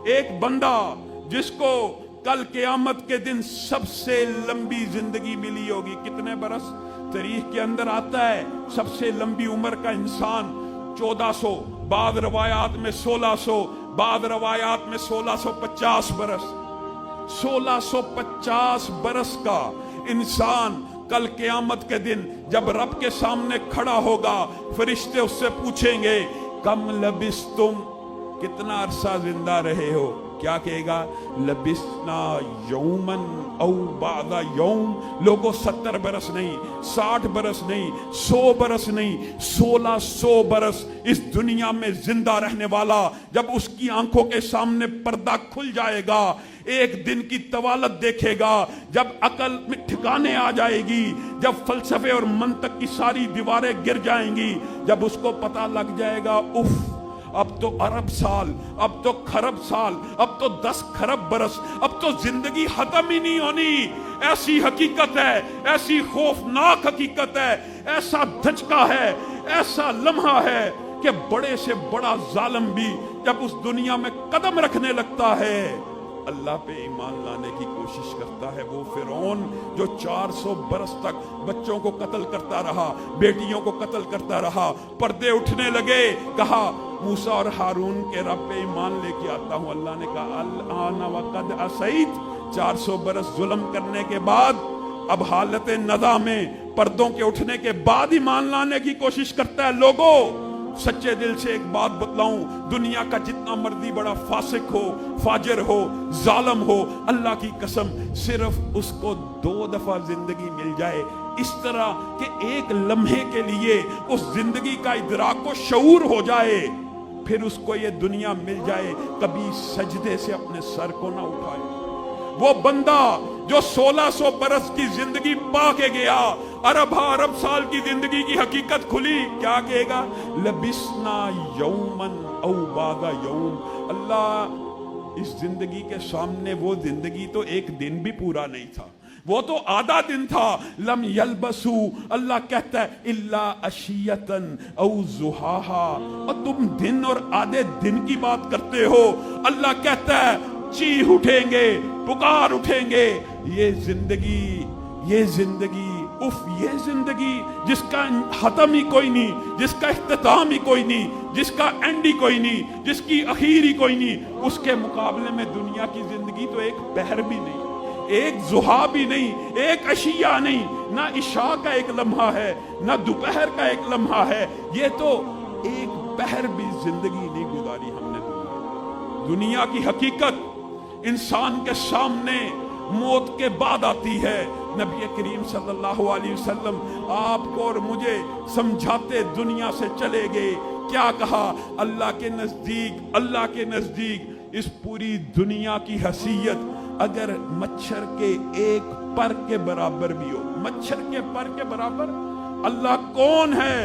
ایک بندہ جس کو کل قیامت کے دن سب سے لمبی زندگی ملی ہوگی، کتنے برس؟ تاریخ کے اندر آتا ہے سب سے لمبی عمر کا انسان 1400، بعض روایات میں 1600، بعض روایات میں 1650 برس۔ 1650 برس کا انسان کل قیامت کے دن جب رب کے سامنے کھڑا ہوگا، فرشتے اس سے پوچھیں گے کم لبستم، کتنا عرصہ زندہ رہے ہو؟ کیا کہے گا؟ لبسنا یومن او بعد یوم۔ لوگوں 70 برس نہیں، 60 برس نہیں، 100 برس نہیں، 1600 برس اس دنیا میں زندہ رہنے والا جب اس کی آنکھوں کے سامنے پردہ کھل جائے گا، ایک دن کی طوالت دیکھے گا، جب عقل میں ٹھکانے آ جائے گی، جب فلسفے اور منطق کی ساری دیواریں گر جائیں گی، جب اس کو پتہ لگ جائے گا اف، اب تو ارب سال، اب تو خرب سال، اب تو 10 خرب برس، اب تو زندگی ختم ہی نہیں ہونی۔ ایسی حقیقت ہے، ایسی خوفناک حقیقت ہے، ایسا دھچکا ہے، ایسا لمحہ ہے کہ بڑے سے بڑا ظالم بھی جب اس دنیا میں قدم رکھنے لگتا ہے، اللہ پہ ایمان لانے کی کوشش کرتا ہے۔ وہ فرعون جو 400 برس تک بچوں کو قتل کرتا رہا، بیٹیوں کو قتل کرتا رہا، پردے اٹھنے لگے، کہا موسیٰ اور ہارون کے رب پہ ایمان لے کے آتا ہوں۔ اللہ نے کہا الآن وقد عصیت، 400 برس ظلم کرنے کے بعد اب حالت نزا میں پردوں کے اٹھنے کے بعد ایمان لانے کی کوشش کرتا ہے۔ لوگوں سچے دل سے ایک بات بتلاؤں، دنیا کا جتنا مرضی بڑا فاسق ہو، فاجر ہو، ظالم ہو، اللہ کی قسم صرف اس کو 2 دفعہ زندگی مل جائے، اس طرح کہ ایک لمحے کے لیے اس زندگی کا ادراک و شعور ہو جائے، پھر اس کو یہ دنیا مل جائے، کبھی سجدے سے اپنے سر کو نہ اٹھائے۔ وہ بندہ جو 1600 برس کی زندگی پا کے گیا، ارب سال کی زندگی کی حقیقت کھلی، کیا کہے گا؟ لبسنا یومن او بعد یوم۔ اللہ اس زندگی کے سامنے وہ زندگی تو ایک دن بھی پورا نہیں تھا، وہ تو آدھا دن تھا۔ لم یلبسو، اللہ کہتا ہے الا عشیتن او ضحاہا، اور تم دن اور آدھے دن کی بات کرتے ہو۔ اللہ کہتا ہے چیخ اٹھیں گے، پکار اٹھیں گے، یہ زندگی اف، یہ زندگی جس کا ختم ہی کوئی نہیں، جس کا اختتام ہی کوئی نہیں، جس کا اینڈ ہی کوئی نہیں، جس کی اخیر ہی کوئی نہیں، اس کے مقابلے میں دنیا کی زندگی تو ایک پہر بھی نہیں، ایک ضحیٰ بھی نہیں، ایک عشیہ نہیں، نہ عشاء کا ایک لمحہ ہے، نہ دوپہر کا ایک لمحہ ہے، یہ تو ایک پہر بھی زندگی نہیں گزاری ہم نے۔ دنیا کی حقیقت انسان کے سامنے موت کے بعد آتی ہے۔ نبی کریم صلی اللہ علیہ وسلم آپ کو اور مجھے سمجھاتے دنیا سے چلے گئے، کیا کہا؟ اللہ کے نزدیک اس پوری دنیا کی حیثیت اگر مچھر کے ایک پر کے برابر بھی ہو، مچھر کے پر کے برابر۔ اللہ کون ہے؟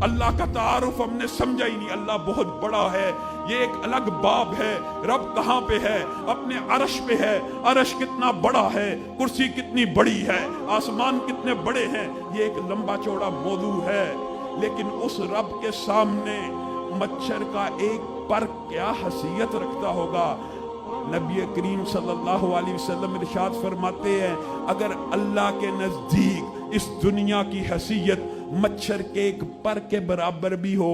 اللہ کا تعارف ہم نے سمجھا ہی نہیں۔ اللہ بہت بڑا ہے، یہ ایک الگ باب ہے۔ رب کہاں پہ ہے؟ اپنے عرش پہ ہے۔ عرش کتنا بڑا ہے، کرسی کتنی بڑی ہے، آسمان کتنے بڑے ہیں، یہ ایک لمبا چوڑا موضوع ہے۔ لیکن اس رب کے سامنے مچھر کا ایک پر کیا حیثیت رکھتا ہوگا؟ نبی کریم صلی اللہ علیہ وسلم ارشاد فرماتے ہیں اگر اللہ کے نزدیک اس دنیا کی حیثیت مچھر کے ایک پر کے برابر بھی ہو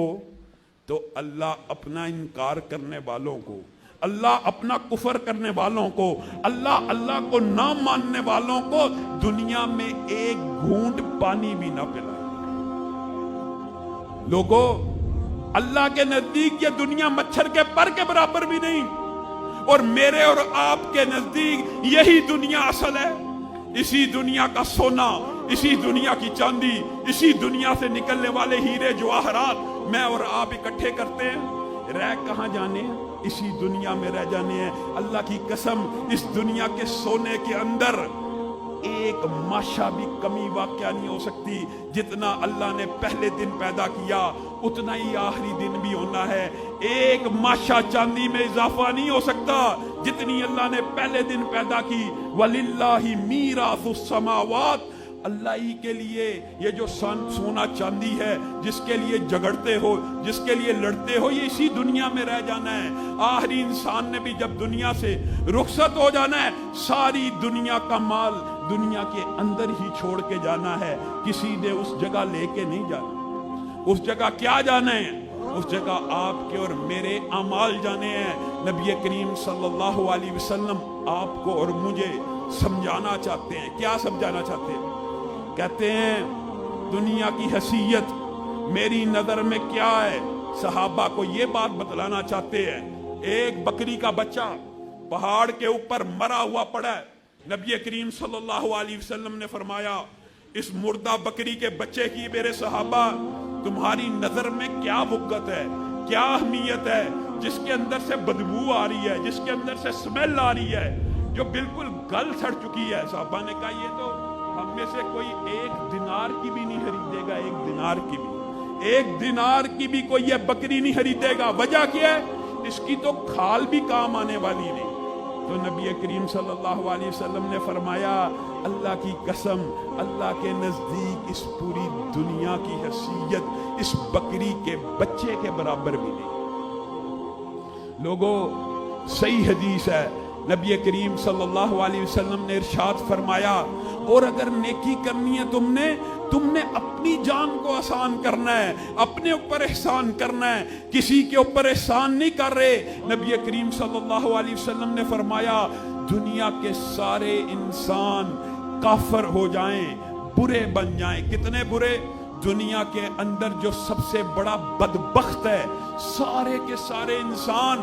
تو اللہ اپنا انکار کرنے والوں کو، اللہ اپنا کفر کرنے والوں کو، اللہ کو نہ ماننے والوں کو دنیا میں ایک گھونٹ پانی بھی نہ پلائے۔ لوگوں اللہ کے نزدیک یہ دنیا مچھر کے پر کے برابر بھی نہیں، اور میرے اور آپ کے نزدیک یہی دنیا اصل ہے۔ اسی دنیا کا سونا، اسی دنیا کی چاندی، اسی دنیا سے نکلنے والے ہیرے جواہرات میں اور آپ اکٹھے کرتے ہیں، رہ کہاں جانے ہیں؟ اسی دنیا میں رہ جانے ہیں۔ اللہ کی قسم اس دنیا کے سونے کے اندر ایک ماشا بھی کمی واقعہ نہیں ہو سکتی۔ جتنا اللہ نے پہلے دن پیدا کیا اتنا ہی آخری دن بھی ہونا ہے۔ ایک ماشا چاندی میں اضافہ نہیں ہو سکتا جتنی اللہ نے پہلے دن پیدا کی۔ وَلِلَّهِ مِيرَاثُ السَّمَاوَاتِ، اللہ ہی کے لیے یہ جو سونا چاندی ہے جس کے لیے جھگڑتے ہو, جس کے لیے لڑتے ہو, یہ اسی دنیا میں رہ جانا ہے. آخری انسان نے بھی جب دنیا سے رخصت ہو جانا ہے, ساری دنیا کا مال دنیا کے اندر ہی چھوڑ کے جانا ہے. کسی نے اس جگہ لے کے نہیں جانا. اس جگہ کیا جانا ہے؟ اس جگہ آپ کے اور میرے اعمال جانے ہیں. نبی کریم صلی اللہ علیہ وسلم آپ کو اور مجھے سمجھانا چاہتے ہیں. کیا سمجھانا چاہتے ہیں؟ کہتے ہیں دنیا کی حیثیت میری نظر میں کیا ہے. صحابہ کو یہ بات بتلانا چاہتے ہیں. ایک بکری کا بچہ پہاڑ کے اوپر مرا ہوا پڑا ہے. نبی کریم صلی اللہ علیہ وسلم نے فرمایا اس مردہ بکری کے بچے کی میرے صحابہ تمہاری نظر میں کیا وقت ہے, کیا اہمیت ہے, جس کے اندر سے بدبو آ رہی ہے, جس کے اندر سے سمیل آ رہی ہے, جو بالکل گل سڑ چکی ہے. صحابہ نے کہا یہ تو ہم میں سے کوئی 1 دینار کی بھی نہیں خریدے گا. 1 دینار کی بھی, 1 دینار کی بھی کوئی یہ بکری نہیں خریدے گا. وجہ کیا ہے؟ اس کی تو کھال بھی کام آنے والی نہیں. تو نبی کریم صلی اللہ علیہ وسلم نے فرمایا اللہ کی قسم اللہ کے نزدیک اس پوری دنیا کی حیثیت اس بکری کے بچے کے برابر بھی نہیں. لوگوں صحیح حدیث ہے, نبی کریم صلی اللہ علیہ وسلم نے ارشاد فرمایا اور اگر نیکی کرنی ہے تم نے اپنی جان کو آسان کرنا ہے, اپنے اوپر احسان کرنا ہے, کسی کے اوپر احسان نہیں کر رہے. نبی کریم صلی اللہ علیہ وسلم نے فرمایا دنیا کے سارے انسان کافر ہو جائیں, برے بن جائیں. کتنے برے؟ دنیا کے اندر جو سب سے بڑا بدبخت ہے سارے کے سارے انسان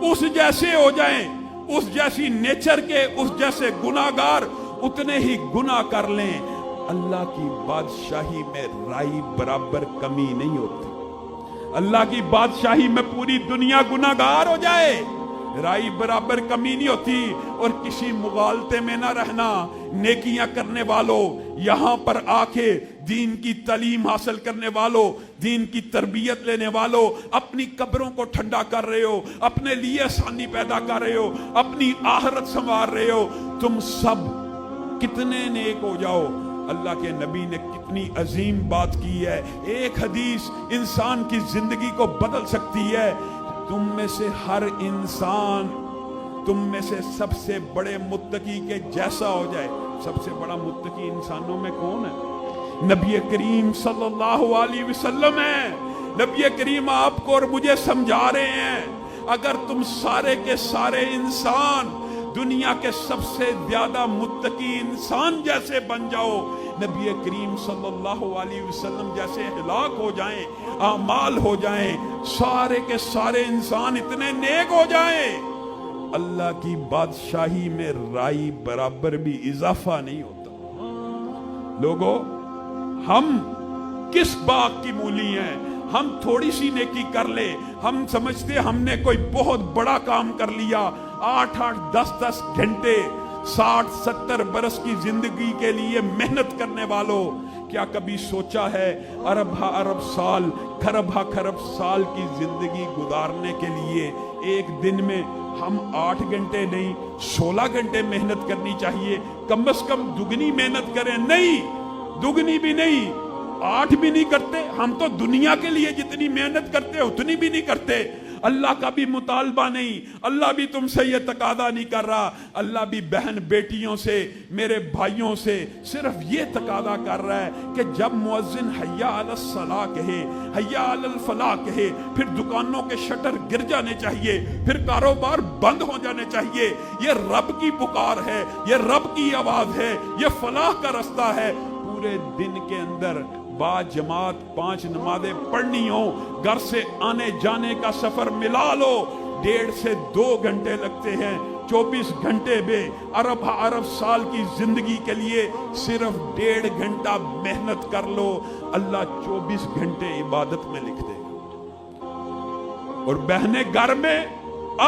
اس جیسے ہو جائیں, اس جیسی نیچر کے, اس جیسے گناہگار, اتنے ہی گناہ کر لیں. اللہ کی بادشاہی میں رائی برابر کمی نہیں ہوتی. اللہ کی بادشاہی میں پوری دنیا گناہگار ہو جائے, رائی برابر کمی نہیں ہوتی. اور کسی مغالطے میں نہ رہنا. نیکیاں کرنے والوں, یہاں پر آ کے دین کی تعلیم حاصل کرنے والوں, دین کی تربیت لینے والوں, اپنی قبروں کو ٹھنڈا کر رہے ہو, اپنے لیے آسانی پیدا کر رہے ہو, اپنی آخرت سنوار رہے ہو. تم سب کتنے نیک ہو جاؤ. اللہ کے نبی نے کتنی عظیم بات کی ہے. ایک حدیث انسان کی زندگی کو بدل سکتی ہے. تم میں سے ہر انسان تم میں سے سب سے بڑے متقی کے جیسا ہو جائے. سب سے بڑا متقی انسانوں میں کون ہے؟ نبی کریم صلی اللہ علیہ وسلم ہے. نبی کریم آپ کو اور مجھے سمجھا رہے ہیں اگر تم سارے کے سارے انسان دنیا کے سب سے زیادہ متقی انسان جیسے بن جاؤ, نبی کریم صلی اللہ علیہ وسلم جیسے ہلاک ہو جائیں, اعمال ہو جائیں, سارے کے سارے انسان اتنے نیک ہو جائیں, اللہ کی بادشاہی میں رائی برابر بھی اضافہ نہیں ہوتا. لوگوں ہم کس باغ کی مولی ہیں؟ ہم تھوڑی سی نیکی کر لے, ہم سمجھتے ہم نے کوئی بہت بڑا کام کر لیا. 8-8 10-10 گھنٹے 60-70 برس کی زندگی کے لیے محنت کرنے والوں, کیا کبھی سوچا ہے ارب سال, خرب سال کی زندگی گزارنے کے لیے ایک دن میں ہم 8 گھنٹے نہیں 16 گھنٹے محنت کرنی چاہیے. کم از کم دگنی محنت کریں. نہیں, دگنی بھی نہیں, 8 بھی نہیں کرتے. ہم تو دنیا کے لیے جتنی محنت کرتے اتنی بھی نہیں کرتے. اللہ کا بھی مطالبہ نہیں, اللہ بھی تم سے یہ تقاضا نہیں کر رہا. اللہ بھی بہن بیٹیوں سے, میرے بھائیوں سے صرف یہ تقاضا کر رہا ہے کہ جب مؤذن حیا علی الصلاۃ کہے, حیا علی الفلاح کہے, پھر دکانوں کے شٹر گر جانے چاہیے, پھر کاروبار بند ہو جانے چاہیے. یہ رب کی پکار ہے, یہ رب کی آواز ہے, یہ فلاح کا رستہ ہے. پورے دن کے اندر با جماعت 5 نمازیں پڑھنی ہو, گھر سے آنے جانے کا سفر ملا لو, 1.5 سے 2 گھنٹے لگتے ہیں. 24 گھنٹے میں ارب سال کی زندگی کے لیے صرف 1.5 گھنٹہ محنت کر لو, اللہ 24 گھنٹے عبادت میں لکھ دے گا. اور بہنیں گھر میں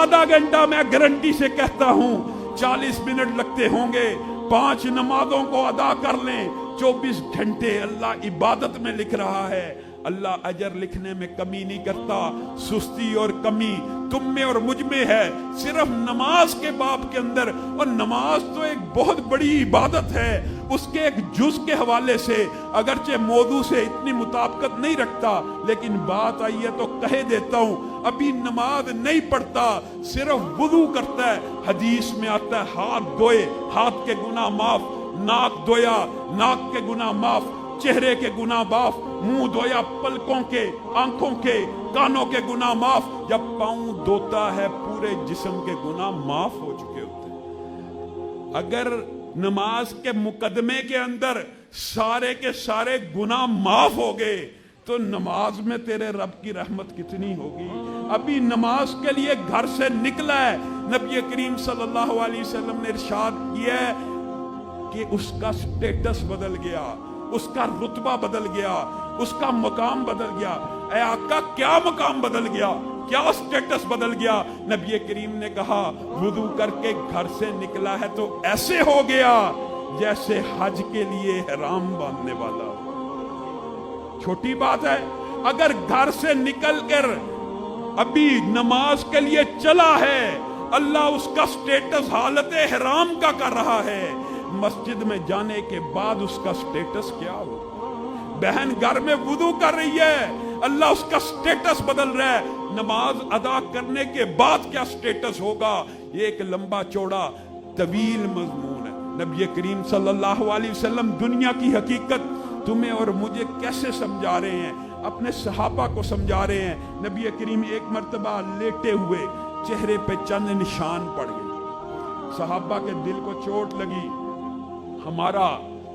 آدھا گھنٹہ میں گارنٹی سے کہتا ہوں 40 منٹ لگتے ہوں گے, 5 نمازوں کو ادا کر لیں, 24 گھنٹے اللہ عبادت میں لکھ رہا ہے. اللہ اجر لکھنے میں کمی نہیں کرتا. سستی اور کمی تم میں اور مجھ میں ہے صرف نماز کے باب کے اندر, اور نماز تو ایک بہت بڑی عبادت ہے. اس کے ایک جز کے حوالے سے اگرچہ موضوع سے اتنی مطابقت نہیں رکھتا لیکن بات آئی ہے تو کہہ دیتا ہوں، ابھی نماز نہیں پڑھتا، صرف وضو کرتا ہے، حدیث میں آتا ہے ہاتھ دھوئے ہاتھ کے گناہ معاف، ناک دھویا ناک کے گناہ معاف، چہرے کے گناہ معاف، منہ دھویا پلکوں کے، آنکھوں کے، کانوں کے گناہ معاف، جب پاؤں دھوتا ہے پورے جسم کے گناہ معاف ہو چکے ہوتے ہیں۔ اگر نماز کے مقدمے کے اندر سارے کے سارے گناہ معاف ہو گئے تو نماز میں تیرے رب کی رحمت کتنی ہوگی۔ ابھی نماز کے لیے گھر سے نکلا ہے، نبی کریم صلی اللہ علیہ وسلم نے ارشاد کیا ہے کہ اس کا سٹیٹس بدل گیا، اس کا رتبہ بدل گیا، اس کا مقام بدل گیا۔ اے آقا کیا مقام بدل گیا، کیا سٹیٹس بدل گیا؟ نبی کریم نے کہا وضو کر کے گھر سے نکلا ہے تو ایسے ہو گیا جیسے حج کے لیے احرام باندھنے والا۔ چھوٹی بات ہے، اگر گھر سے نکل کر ابھی نماز کے لیے چلا ہے، اللہ اس کا سٹیٹس حالت احرام کا کر رہا ہے، مسجد میں جانے کے بعد اس کا سٹیٹس کیا ہو؟ بہن گھر میں وضو کر رہی ہے، اللہ اس کا سٹیٹس بدل رہا ہے، نماز ادا کرنے کے بعد کیا سٹیٹس ہوگا؟ یہ ایک لمبا چوڑا طویل مضمون ہے۔ نبی کریم صلی اللہ علیہ وسلم دنیا کی حقیقت تمہیں اور مجھے کیسے سمجھا رہے ہیں، اپنے صحابہ کو سمجھا رہے ہیں۔ نبی کریم ایک مرتبہ لیٹے ہوئے چہرے پہ چند نشان پڑ گئے، صحابہ کے دل کو چوٹ لگی، ہمارا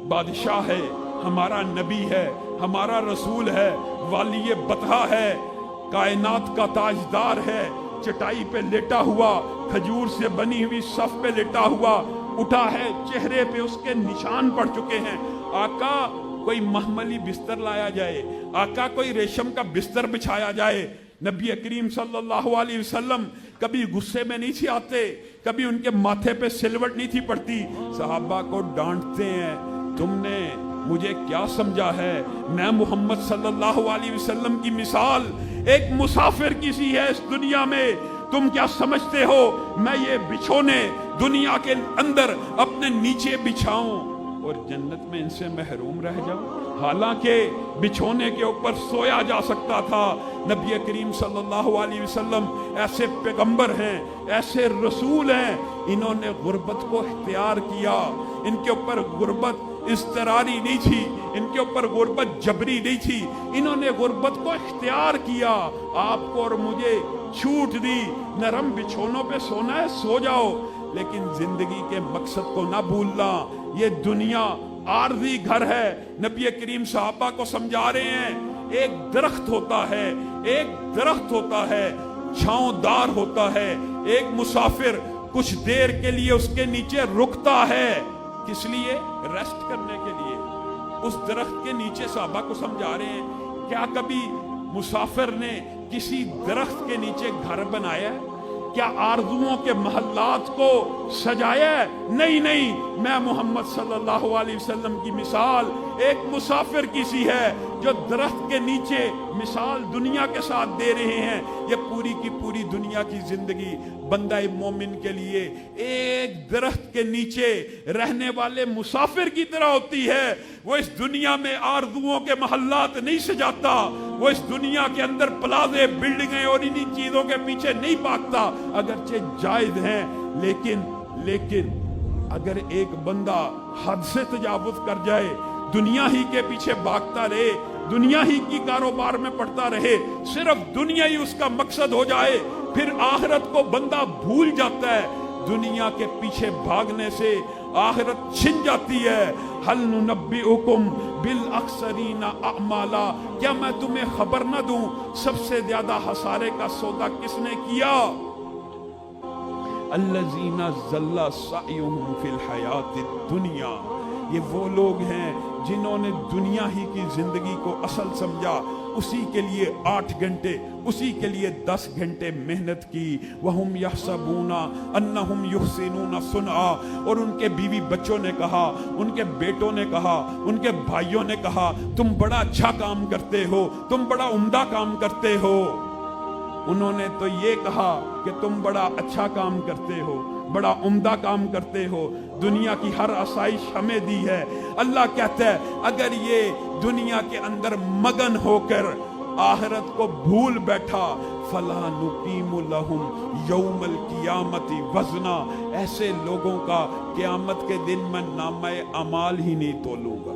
بادشاہ ہے، ہمارا نبی ہے، ہمارا رسول ہے، والی بطحہ ہے، کائنات کا تاجدار ہے، چٹائی پہ لیٹا ہوا، کھجور سے بنی ہوئی صف پہ لیٹا ہوا، اٹھا ہے، چہرے پہ اس کے نشان پڑ چکے ہیں۔ آقا کوئی محملی بستر لایا جائے، آقا کوئی ریشم کا بستر بچھایا جائے۔ نبی کریم صلی اللہ علیہ وسلم کبھی غصے میں نہیں تھی آتے، کبھی ان کے ماتھے پہ سلوٹ نہیں تھی پڑتی، صحابہ کو ڈانٹتے ہیں، تم نے مجھے کیا سمجھا ہے؟ میں محمد صلی اللہ علیہ وسلم کی مثال ایک مسافر کی سی ہے اس دنیا میں، تم کیا سمجھتے ہو میں یہ بچھونے دنیا کے اندر اپنے نیچے بچھاؤں اور جنت میں ان سے محروم رہ جاؤں؟ حالانکہ بچھونے کے اوپر سویا جا سکتا تھا۔ نبی کریم صلی اللہ علیہ وسلم ایسے پیغمبر ہیں، ایسے رسول ہیں، انہوں نے غربت کو اختیار کیا، ان کے اوپر غربت اضطراری نہیں تھی، ان کے اوپر غربت جبری نہیں تھی، انہوں نے غربت کو اختیار کیا۔ آپ کو اور مجھے چھوٹ دی، نرم بچھونوں پہ سونا ہے سو جاؤ، لیکن زندگی کے مقصد کو نہ بھولنا، یہ دنیا عارضی گھر ہے۔ نبی کریم صحابہ کو سمجھا رہے ہیں، ایک درخت ہوتا ہے، ایک درخت ہوتا ہے، چھاؤں دار ہوتا ہے، ایک مسافر کچھ دیر کے لیے اس کے نیچے رکتا ہے، کس لیے؟ ریسٹ کرنے کے لیے۔ اس درخت کے نیچے صحابہ کو سمجھا رہے ہیں، کیا کبھی مسافر نے کسی درخت کے نیچے گھر بنایا ہے؟ کیا آرزوؤں کے محلات کو سجایا ہے؟ نہیں نہیں، میں محمد صلی اللہ علیہ وسلم کی مثال ایک مسافر کی سی ہے جو درخت کے نیچے مثال دنیا کے ساتھ دے رہے ہیں۔ یہ پوری کی پوری دنیا کی زندگی بندہ مومن کے لیے ایک درخت کے نیچے رہنے والے مسافر کی طرح ہوتی ہے۔ وہ اس دنیا میں آرزوؤں کے محلات نہیں سجاتا، وہ اس دنیا کے اندر پلازے، بلڈنگیں اور انہی چیزوں کے پیچھے نہیں بھاگتا، اگرچہ جائز ہیں، لیکن اگر ایک بندہ حد سے تجاوز کر جائے، دنیا ہی کے پیچھے بھاگتا رہے، دنیا ہی کی کاروبار میں پڑتا رہے، صرف دنیا ہی اس کا مقصد ہو جائے، پھر آخرت کو بندہ بھول جاتا ہے۔ دنیا کے پیچھے بھاگنے سے آخرت چھن جاتی ہے۔ ہل ننبئکم بالاخسرین اعمالا، کیا میں تمہیں خبر نہ دوں سب سے زیادہ خسارے کا سودا کس نے کیا؟ الذین ضل سعیہم فی الحیات الدنیا، یہ وہ لوگ ہیں جنہوں نے دنیا ہی کی زندگی کو اصل سمجھا، اسی کے لیے 8 گھنٹے، اسی کے لیے 10 گھنٹے محنت کی۔ وَهُمْ يَحْسَبُونَ أَنَّهُمْ يُحْسِنُونَ صُنْعًا، اور ان کے بیوی بچوں نے کہا، ان کے بیٹوں نے کہا، ان کے بھائیوں نے کہا، تم بڑا اچھا کام کرتے ہو، تم بڑا عمدہ کام کرتے ہو۔ انہوں نے تو یہ کہا کہ تم بڑا اچھا کام کرتے ہو، بڑا عمدہ کام کرتے ہو، دنیا کی ہر آسائش ہمیں دی ہے. اللہ کہتا ہے اگر یہ دنیا کے اندر مگن ہو کر آخرت کو بھول بیٹھا، فَلَا نُقِيمُ لَهُمْ يَوْمَ الْقِيَامَةِ وَزْنًا، ایسے لوگوں کا قیامت کے دن میں نامہ اعمال ہی نہیں تولوں گا.